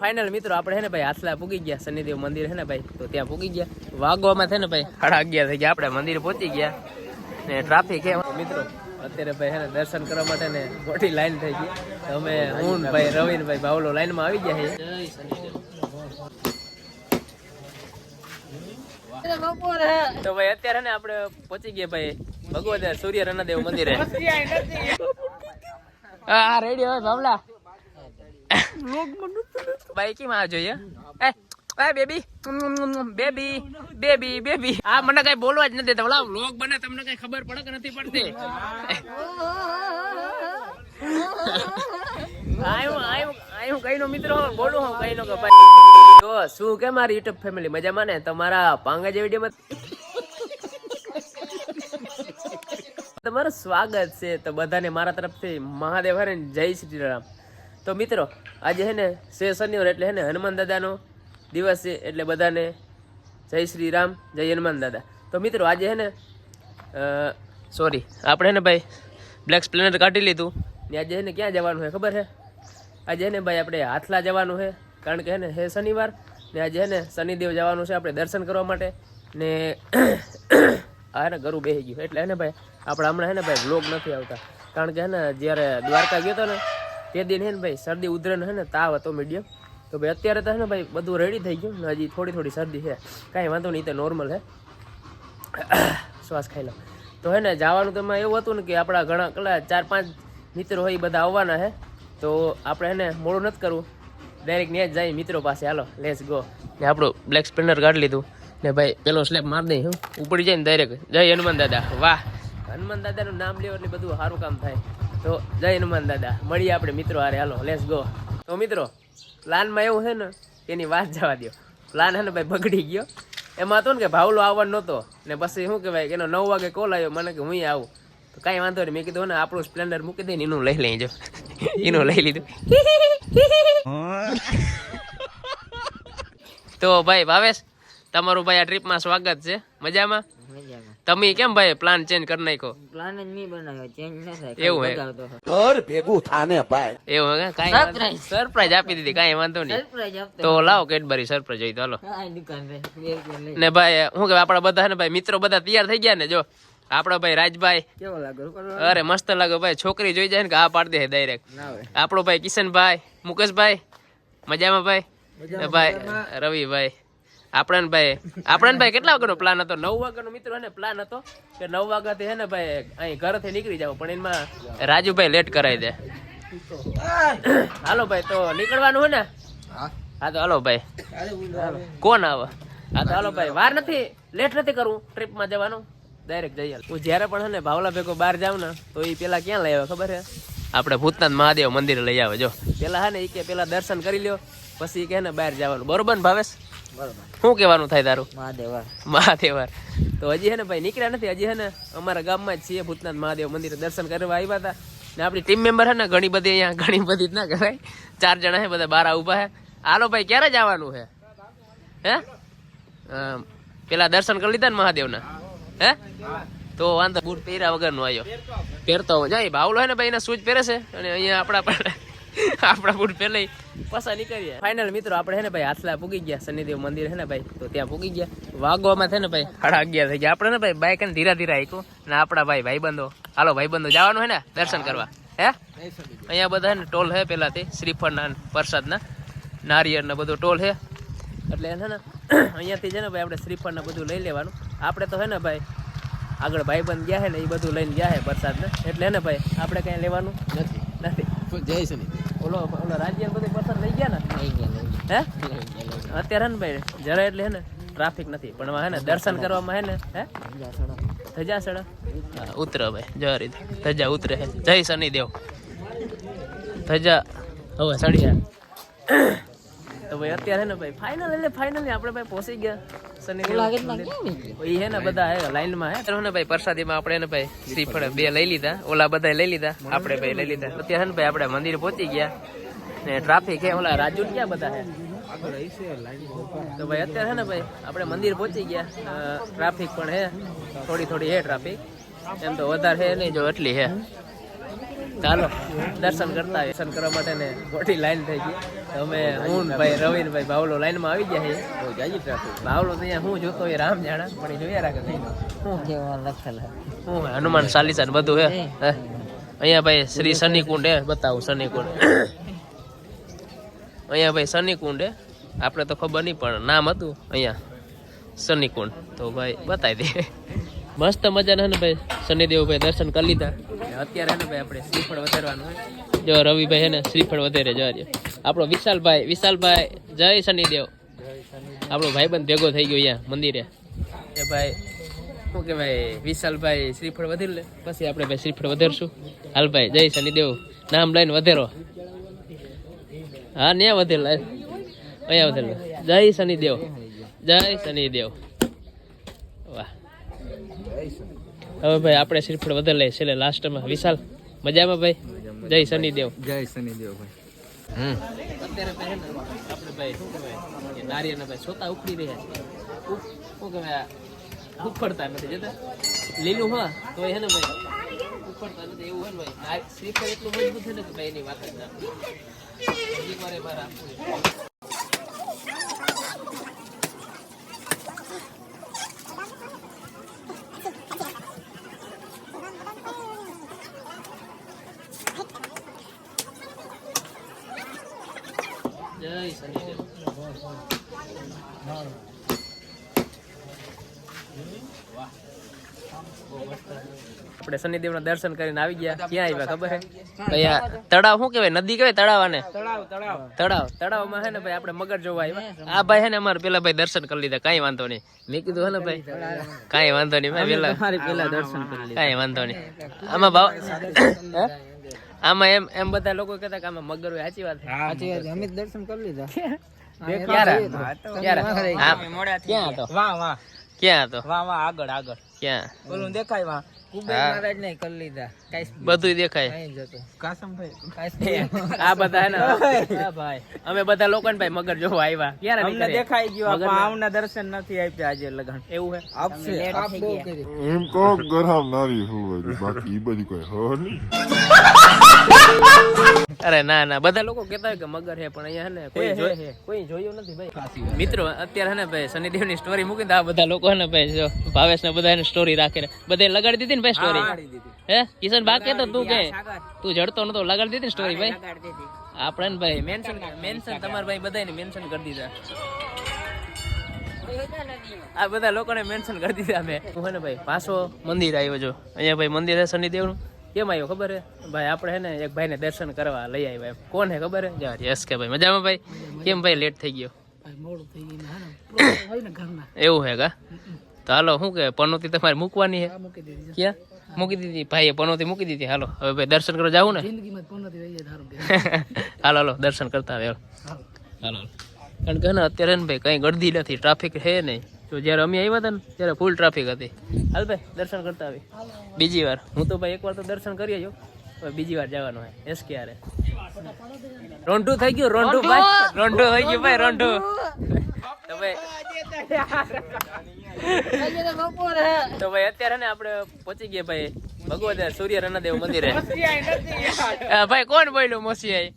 Final મિત્રો આપણે હે ને ભાઈ આથલા પૂગી ગયા શનિદેવ મંદિર હે ને ભાઈ તો ત્યાં પૂગી ગયા વાગવામાં છે ને ભાઈ 11:30 થઈ ગયા આપણે મંદિર પહોંચી ગયા ને ટ્રાફિક હે મિત્રો અત્યારે ભાઈ હે ને દર્શન કરવા માટે ને મોટી લાઈન થઈ ગઈ તો અમે હું ભાઈ રવિન ભાઈ બાવલો લાઈનમાં આવી ગયા છે જય શનિદેવ તો ભાઈ અત્યારે ને આપણે પહોંચી ગયા ભાઈ ભગવત સૂર્ય રણદેવ મંદિરે હા રેડી હોય બાવલા ભાઈ કેમ આ જોઈએ બેબી બેબી બેબી બેબી આ મને કઈ બોલવા જ નથી દેતા વ્લોગ બને તમને કઈ ખબર પડે કે નથી પડતી આયું કઈ નો મિત્રો બોલું હું કઈ નો કે ભાઈ તો શું કે મારી યુટ્યુબ ફેમિલી મજામાં ને તમારા પાંગા જે વિડીયોમાં તમારું સ્વાગત છે તો બધાને મારા તરફથી મહાદેવ હરે જય શ્રી રામ તો મિત્રો આજે હે ને શનિવાર એટલે હે ને હનુમાન દાદાનો દિવસ છે એટલે બધાને જય શ્રી રામ જય હનુમાન દાદા તો મિત્રો આજે હે ને સોરી આપણે ને ભાઈ બ્લેક સ્પ્લેન્ડર કાઢી લીધું ને આજે હે ને ક્યાં જવાનું છે ખબર છે આજે હે ને ભાઈ આપણે હાથલા જવાનું છે કારણ કે હે ને હે શનિવાર ને આજે હે ને શનિદેવ જવાનું છે આપણે દર્શન કરવા માટે ને આ હે ને ગરું બેસી ગયું એટલે હે ને ભાઈ આપણે હમણાં હે ને ભાઈ વ્લોગ નથી આવતા કારણ કે હે ને જ્યારે દ્વારકા ગયો હતો ને તે દિન હે ને ભાઈ શરદી ઉધરન હે ને તાવ હતો મીડિયમ તો ભાઈ અત્યારે તો હે ને ભાઈ બધું રેડી થઈ ગયું ને હજી થોડી શરદી છે કાંઈ વાંધો નહીં તો નોર્મલ હે શ્વાસ ખાઈ લો તો હે ને જવાનું તો એમાં એવું હતું ને કે આપણા ઘણા કેટલા 4-5 મિત્રો હોય એ બધા આવવાના હે તો આપણે હે ને મોડું નથી કરવું ડાયરેક્ટ ત્યાં જ જાય મિત્રો પાસે હાલો લેટ્સ ગો ને આપણું બ્લેક સ્પ્લેન્ડર કાઢી લીધું ને ભાઈ પેલો સ્લેપ માર દઈ હું ઉપડી જાય ને ડાયરેક્ટ જય હનુમાન દાદા વાહ હનુમાન દાદાનું નામ લેવું એટલે બધું સારું કામ થાય તો જય હનુમાન દાદા મળીએ આપણે મિત્રો હારે હાલો લેટ્સ ગો તો મિત્રો પ્લાનમાં એવું છે ને એની વાત જવા દો પ્લાન છે ને ભાઈ બગડી ગયો એમાં હતો ને કે ભાવલો આવવાનો નહોતો ને પછી શું કહેવાય એનો 9 વાગે કોલ આવ્યો મને કે હું આવું તો કાંઈ વાંધો નહીં મેં કીધું ને આપણું સ્પ્લેન્ડર મૂકી દઈને એનું લઈ લેજો એનું લઈ લીધું તો ભાઈ ભાવેશ તમારું ભાઈ આ ટ્રીપમાં સ્વાગત છે મજામાં તમે કેમ ભાઈ પ્લાન ચેન્જ કરી નાખ્યો પ્લાન જ નહીં બનાવ્યો ચેન્જ ન થાય એવું હે ઘર ભેગું થાને ભાઈ એવું હે કાઈ સરપ્રાઈઝ આપી દીધી કાઈ વાંધો નહીં સરપ્રાઈઝ આપતો તો લાવો કેડબરી સરપ્રાઈઝ જોઈ તો હાલો આ દુકાન રે ને ભાઈ શું કે આપડા બધા ને ભાઈ મિત્રો બધા તૈયાર થઈ ગયા ને જો આપડા ભાઈ રાજભાઈ કેવો લાગે અરે મસ્ત લાગે ભાઈ છોકરી જોઈ જાય ને કે આ પાડ દે ડાયરેક્ટ આપણો ભાઈ કિશનભાઈ મુકેશભાઈ મજામાં ભાઈ ભાઈ રવિભાઈ આપણે ભાઈ કેટલા વાગ્યાનો પ્લાન હતો 9 વાગ્યાનો મિત્રો હે ને પ્લાન હતો કે 9 વાગ્યાથી હે ને ભાઈ અહીં ઘરથી નીકળી જાવ પણ એમાં રાજુભાઈ લેટ કરાવી દે હાલો ભાઈ તો નીકળવાનું હે ને હા તો હાલો ભાઈ કોણ આવે હા તો હાલો ભાઈ વાર નથી લેટ નથી કરવું ટ્રીપમાં જવાનું ડાયરેક્ટ જઈએ હું જ્યારે પણ હે ને ભાવલા ભેગો બહાર જાઉં ને તો એ પેલા ક્યાં લઈ આવે ખબર છે આપણે ભૂતનાથ મહાદેવ મંદિરે લઈ આવે જો પેલા હે ને એ કે પેલા દર્શન કરી લ્યો પછી કે ને બહાર જવાનું બરોબર ને ભાવેશ શું કહેવાનું થાય તારું મહાદેવર તો હજી હે ને ભાઈ નીકળ્યા નથી હજી હે ને અમારા ગામમાં જ છીએ ભૂતનાથ મહાદેવ મંદિરે દર્શન કરવા આવ્યા હતા ને આપણી ટીમ મેમ્બર હે ને ઘણી બધી જ ના કહેવાય 4 જણા હે બધા બહાર ઉભા હે હાલો ભાઈ ક્યારે જવાનું હે હે પેલા દર્શન કરી લીધા ને મહાદેવના હે તો વાંધો બૂટ પહેર્યા વગરનો આવ્યો પહેરતો જાય ભાવલો હે ને ભાઈ એના શૂઝ પહેરે છે અને અહીંયા આપણા બૂટ પહેલાઈ પાછા નીકળીએ ફાઇનલ મિત્રો આપણે હે ને ભાઈ હાથલા પૂગી ગયા શનિદેવ મંદિર હે ને ભાઈ તો ત્યાં પૂગી ગયા વાગવામાં છે ને ભાઈ 11:30 થઈ ગયા આપણે ને ભાઈ બાઈક ને ધીરા આઈકું ને આપણા ભાઈબંધો હાલો ભાઈબંધો જવાનું હે ને દર્શન કરવા હે અહીંયા બધા ને ટોલ હે પેલાથી શ્રીફળના પ્રસાદના નારિયેળ ને બધું ટોલ હે એટલે હે ને અહીંયાથી છે ને ભાઈ આપણે શ્રીફળ ને બધું લઈ લેવાનું આપણે તો હે ને ભાઈ આગળ ભાઈબંધ ગયા હે ને એ બધું લઈને ગયા હે પ્રસાદને એટલે હે ને ભાઈ આપણે કઈ લેવાનું નથી જય શનિ ઓલો રાજ્ય બધું પ્રસાદ લઈ ગયા ને હે અત્યારે હે ને ભાઈ જરા એટલે હે ને ટ્રાફિક નથી પણ હે ને દર્શન કરવામાં હે ને હે ધજા સડા ઉતરે ભાઈ જરી ધજા ઉતરે હે જય શનિદેવ ધજા હવે સડ્યા તો ભાઈ અત્યારે હે ને ભાઈ ફાઇનલી આપણે ભાઈ પહોંચી ગયા શનિદેવ એ હે ને બધા હે લાઈનમાં હે ને ભાઈ પ્રસાદીમાં આપણે ને ભાઈ શ્રીફળ 2 લઈ લીધા ઓલા બધા લઈ લીધા આપણે ભાઈ લઈ લીધા અત્યારે ને ભાઈ આપણે મંદિર પહોંચી ગયા ને ટ્રાફિક હે ઓલા રાજુ ક્યાં બધા હે તો ભાઈ અત્યારે હે ને ભાઈ આપણે મંદિર પહોંચી ગયા ટ્રાફિક પણ હે થોડી હે ટ્રાફિક એમ તો વધારે હે નહીં જો એટલી હે ચાલો દર્શન કરતા આવીએ. દર્શન કરવા માટે ને મોટી લાઈન થઈ ગઈ. તો અમે હું ને ભાઈ રવિ ને ભાઈ ભાવલો લાઈનમાં આવી ગયા છીએ. ભાવલો તો અહીંયા હું જોતો હોય રામ જાણા પણ એ જોયા રાખે હું કેવા લખેલા હું હનુમાન ચાલીસા ને બધું હે. અહીંયા ભાઈ શ્રી શનિકુંડ હે, બતાવું શનિકુંડ. અહીંયા ભાઈ શનિકુંડ હે, આપણે તો ખબર નહીં પણ નામ હતું અહીંયા શનિકુંડ. તો ભાઈ બતાવી દે. મસ્ત મજાના ને ભાઈ શનિદેવ ભાઈ દર્શન કરી લીધા. અત્યારે ને ભાઈ આપણે શ્રીફળ વધારવાનું હોય. જો રવિભાઈ હે ને શ્રીફળ વધારે જવા આપણો વિશાલભાઈ જય શનિદેવ. આપણો ભાઈબંધ ભેગો થઈ ગયો અહીંયા મંદિરે. એ ભાઈ શું કે ભાઈ વિશાલભાઈ શ્રીફળ વધેર લે, પછી આપણે ભાઈ શ્રીફળ વધારશું. હાલ ભાઈ જય શનિદેવ નામ લઈને વધેરો. હા ન્યા વધેર લે, અહીંયા વધેર લે. જય શનિદેવ, જય શનિદેવ. વાહ. હવે ભાઈ આપણે શ્રીફળ વધારે લઈએ છેલ્લે લાસ્ટમાં. વિશાલ મજામાં ભાઈ? જય શનિદેવ. જય શનિદેવ ભાઈ. અત્યારે ભાઈ આપણે ભાઈ શું કહેવાય કે નારિયેળના ભાઈ છોતા ઉખડી રહ્યા છે. શું કહેવાય ઉખડતા નથી જતા લીલું હા તો હે ને ભાઈ ઉખડતા નથી એવું હે ને ભાઈ. શ્રીફળ એટલું મજબૂત છે ને કે ભાઈ એની વાત જ ના. હજી મારે મારા જય શનિદેવ. આપણે શનિદેવના દર્શન કરીને આવી ગયા. ક્યાં આવ્યા ખબર હે? અહીંયા તળાવ શું કહેવાય, નદી કહેવાય તળાવ આને? તળાવમાં હે ને ભાઈ આપણે મગર જોવા આવ્યા. આ ભાઈ હે ને અમારે પેલા ભાઈ દર્શન કરી લીધા, કાંઈ વાંધો નહીં. મેં કીધું હે ને ભાઈ કાંઈ વાંધો નહીં ભાઈ, પેલા દર્શન કરી લીધા, કાંઈ વાંધો નહીં. આમાં ભાવ આમાં એમ બધા લોકો કહેતા કે આમાં મગર હોય. સાચી વાત છે, સાચી વાત અમે દર્શન કરી લીધા. ક્યાં હતો? ક્યાં હતો? આગળ ક્યાં? ઓલું દેખાય વા કુબેર મહારાજ ને કરી લીધા. બધું દેખાય. કાસમભાઈ. આ બધા હે ને હા ભાઈ અમે બધા લોકો ને ભાઈ મગર જોવા આવ્યા. ક્યારે અમને દેખાઈ ગયું પણ આવના દર્શન નથી આપ્યા આજે લગન. એવું હે? આપશે આપ બહુ કરી. એમ તો ગરમ નારી હોય બાકી ઈ બધી કોઈ હો નહીં. અરે ના ના બધા લોકો કહેતા હોય કે મગર હે પણ અહીંયા હે ને કોઈ જોયું નથી ભાઈ. મિત્રો અત્યારે હે ને ભાઈ શનિદેવ ની સ્ટોરી મૂકી દે. આ બધા લોકો હે ને ભાઈ જો ભાવેશ ને બધા સ્ટોરી રાખે બધે લગાડી દીધી ને ભાઈ સ્ટોરી. હે કિશન બા કે તો તું કે તું જડતો નતો લગાડી દીધી ને સ્ટોરી ભાઈ. આપણે ને ભાઈ મેન્શન તમારા ભાઈ બધાને મેન્શન કરી દીધા. આ બધા લોકોને મેન્શન કરી દીધા મેં. હું હે ને ભાઈ પાછો મંદિર આવ્યો જો. અહીંયા ભાઈ મંદિર હે શનિદેવનું. કેમ આવ્યો ખબર હે ભાઈ? આપણે હે ને એક ભાઈને દર્શન કરવા લઈ આવ્યા. કોણ હે ખબર હે? યસ કે ભાઈ મજામાં ભાઈ? કેમ ભાઈ લેટ થઈ ગયો? એવું હે કા? તો હાલો શું કે પનોતી તમારે મૂકવાની હે? ક્યાં મૂકી દીધી? ભાઈએ પનોતી મૂકી દીધી. હાલો હવે ભાઈ દર્શન કરવા જાવું ને. હાલો હાલો દર્શન કરતા આવે. હાલો કારણ કે ને અત્યારે ને ભાઈ કઈ ગળદી નથી, ટ્રાફિક છે નહીં. તો જયારે અમે આવ્યા હતા ને ત્યારે ફૂલ ટ્રાફિક હતી. હાલ ભાઈ દર્શન કરતા આવી. બીજી વાર હું તો ભાઈ એકવાર તો દર્શન કરી આવ્યો, બીજી વાર જવાનું હોય. એસ કે યારે રોંઢું થઈ ગયું. રોંઢું ભાઈ રોંઢું થઈ ગયું ભાઈ રોંઢું. તો ભાઈ અત્યારે ને આપણે પહોંચી ગયા ભાઈ ભગવત સૂર્ય રણદેવ મંદિરે. ભાઈ કોણ બોલ્યું મોસિયાઈ?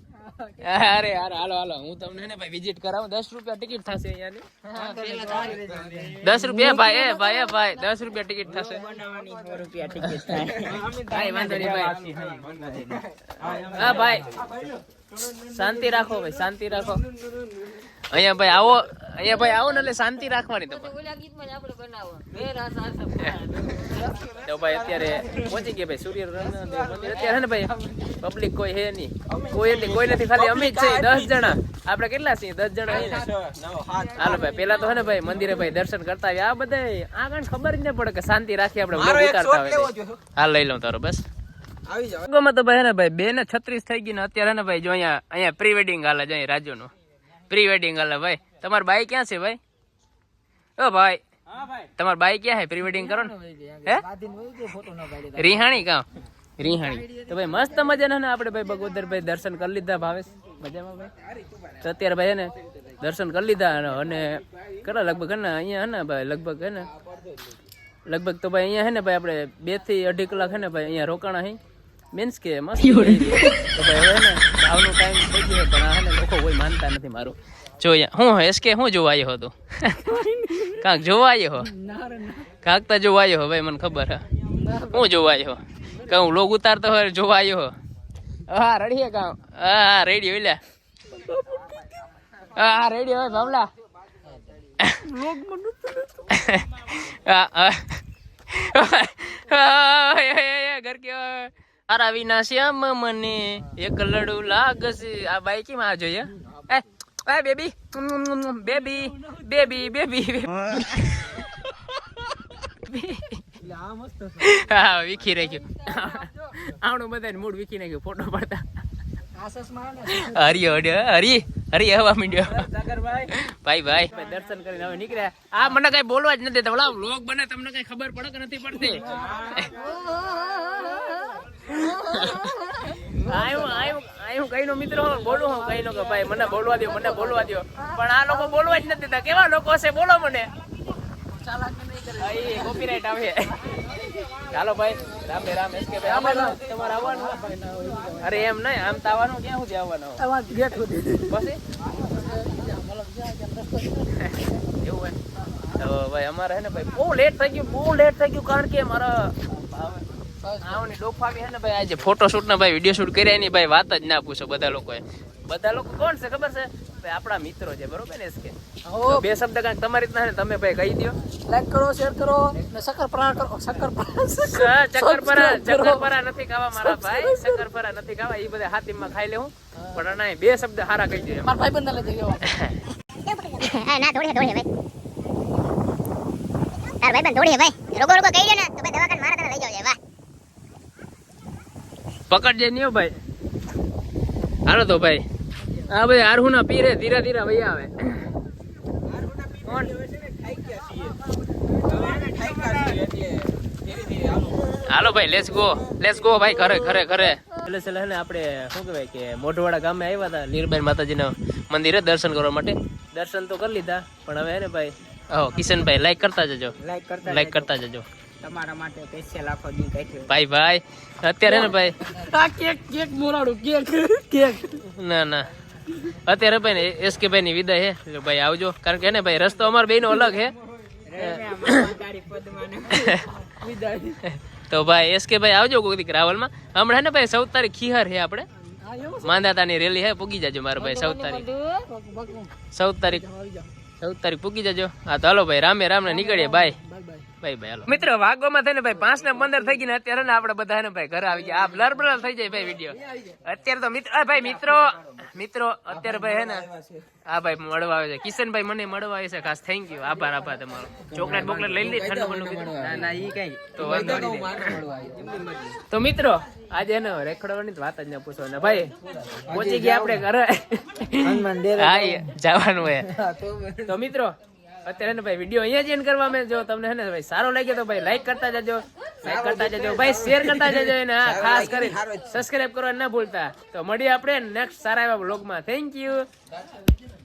અરે યાર હાલો હાલો હું તમને ને ભાઈ વિઝિટ કરાવું. 10 રૂપિયા ટિકિટ થશે અહીંયાની. 10 રૂપિયા ભાઈ ભાઈ 10 રૂપિયા ટિકિટ થશે. કાંઈ વાંધો નહીં ભાઈ. હા ભાઈ શાંતિ રાખો ભાઈ, શાંતિ રાખો. અહીંયા ભાઈ આવો ને એટલે શાંતિ રાખવાની. તો ભાઈ અત્યારે પહોંચી ગયા ભાઈ સૂર્ય મંદિર. અત્યારે ને ભાઈ પબ્લિક કોઈ હે નહીં, કોઈ નથી, ખાલી અમે જ છીએ 10 જણા. આપણે કેટલા છીએ? 10 જણા છીએ. હાલો ભાઈ પેલા તો હે ને ભાઈ મંદિરે ભાઈ દર્શન કરતા આવ્યા. આ બધા આ કઈ ખબર જ ન પડે કે શાંતિ રાખી આપણે બ્લોગ ઉતારતા હોય. હાલ લઈ લઉં તારો બસ. તો ભાઈ ને ભાઈ 2:36 થઈ ગઈ ને અત્યારે ને ભાઈ જો અહીંયા પ્રી વેડિંગ હાલે છે. રાજુ નું પ્રી વેડિંગ હાલે ભાઈ. તમારી બાઈ ક્યાં છે ભાઈ? ઓ ભાઈ તમારી બાઈ ક્યાં છે? પ્રી વેડિંગ કરો ને. હે રીહાણી કાં? રીહાણી. તો ભાઈ મસ્ત મજાના ને આપણે ભાઈ ભગવદર ભાઈ દર્શન કરી લીધા. ભાવેશ મજામાં ભાઈ? તો અત્યારે ભાઈ ને દર્શન કરી લીધા અને કરા લગભગ હે ને અહીંયા હે ને ભાઈ લગભગ તો ભાઈ અહીંયા હે ને ભાઈ આપણે 2 થી 2.5 કલાક હે ને ભાઈ અહીંયા રોકાણા હે. મીન્સ કે મસ્ત થઈ ગયું. તો ભાઈ હવે ને આવનો ટાઈમ થઈ ગયો પણ આ હે ને લોકો કોઈ માનતા નથી મારું. જો અહીંયા હું એસકે હું જોવા આવ્યો હતો કાંક જોવા આવ્યો હો કાંક તો જોવા આવ્યો હો ભાઈ મને ખબર હે હું જોવા આવ્યો કે હું લોગ ઉતારતો હોય જોવા આવ્યો હો. હા રેડી હે કામ હા રેડી હોય હા રેડી હોય બાબલા ઘર કે તારા વિના શ્યામ મને એક લડુ લાગશે. આ બાઈક માં આ જોઈએ બેબી બેબી બેબી બેબી હા વિખી રાખ્યું આવડું બધા મૂડ વિખી નાખ્યું ફોટો પડતા. હરી હરી હરી હવા મીડ્યો ભાઈ ભાઈ દર્શન કરીને હવે નીકળ્યા. આ મને કઈ બોલવા જ નથી દેતા ઓલા વ્લોગ બને તમને કઈ ખબર પડે કે નથી પડતી. આયું કઈ નો મિત્રો બોલું હું કઈ નો કે ભાઈ મને બોલવા દો પણ આ લોકો બોલવા જ નથી દેતા. કેવા લોકો હશે બોલો મને કોપીરાઈટ આવે. ચાલો ભાઈ રામ રામ એસકે ભાઈ તમારે આવવાનું. અરે એમ નહીં આમ તો આવવાનું ક્યાં સુધી આવવાનું પછી એવું હોય તો ભાઈ અમારે હે ને ભાઈ બહુ લેટ થઈ ગયું કારણ કે મારા આવની ડોફાવી હે ને ભાઈ આજે ફોટોશૂટ ના ભાઈ વિડીયો શૂટ કર્યા એની ભાઈ વાત જ ના પૂછો. બધા લોકો કોણ છે ખબર છે ભાઈ આપણા મિત્રો છે બરોબર ને એસકે બે શબ્દ કાંઈક તમારી રીતના ને તમે ભાઈ કહી દો. લાઈક કરો શેર કરો ને શક્કરપરા નથી ખાવા મારા ભાઈ શક્કરપરા નથી ખાવા એ બધા હાથીમાં ખાઈ લેવું પણ ના બે શબ્દ હારા કહી દો. મારા ભાઈ બંધ લઈ જજો ના દોડી ભાઈ તાર ભાઈ બંધ દોડી ભાઈ રોગો કહી દે ને તો ભાઈ દવાખાને મારા તને લઈ જાવ વાહ પકડજે નહીં ભાઈ. હાલો તો ભાઈ આ ભાઈ આરહુ ના પીરે ધીરે ધીરે ભાઈ આવે. હાલો ભાઈ લેટ્સ ગો ભાઈ ઘરે એટલે છે ને આપણે શું કહેવાય કે મોઢવાડા ગામે આવ્યા હતા લીરબાઈ માતાજીના મંદિરે દર્શન કરવા માટે. દર્શન તો કરી લીધા પણ હવે હે ને ભાઈ કિશનભાઈ લાઈક કરતા જજો તમારા માટે સ્પેશિયલ આખો દી કાઢ્યો ભાઈ અત્યારે ને ભાઈ આ કેક મોરાડું કેક ના અત્યારે ભાઈ ને એસકે ભાઈ ની વિદાય હે ભાઈ આવજો કારણ કે હે ને ભાઈ રસ્તો અમાર બેનો અલગ હે તો ભાઈ એસકે ભાઈ આવજો કોઈ દીક રાવલમાં. હમણાં હે ને ભાઈ 14 તારીખ ખીહર હે આપણે માંદાતાની રેલી હે પૂગી જાજો મારા ભાઈ 14 તારીખ પૂગી જાજો. હા તો હાલો ભાઈ રામે રામ ને નીકળીએ બાય હાલો મિત્રો. વાગવામાં થઈને ભાઈ 5 ને 15 થઈ ગઈ ને અત્યારે ને આપણે બધા ને ભાઈ ઘરે આવી ગયા. આ બ્લર થઈ જાય ભાઈ વિડીયો અત્યારે તો મિત્રો અત્યારે ભાઈ હે ને હા ભાઈ મળવા આવે છે કિશનભાઈ મને મળવા આવે છે ખાસ થેન્ક યુ આભાર તમારો. ચોકલેટ બોકલેટ લઈ લી ઠંડુ તો મિત્રો આજે ને રેખડવાની વાત જ ના પૂછો ને ભાઈ પહોંચી ગયા આપણે ઘરે હા જવાનું હે. તો મિત્રો અત્યારે ને ભાઈ વિડીયો અહીંયા જ એન્ડ કરવા મેં જો તમને હે ને ભાઈ સારો લાગ્યો તો ભાઈ લાઈક કરતા જજો ભાઈ શેર કરતા જજો અને હા ખાસ કરી સબસ્ક્રાઇબ કરવા ના ભૂલતા. તો મળીએ આપણે નેક્સ્ટ સારા એવા બ્લોગમાં. Thank you.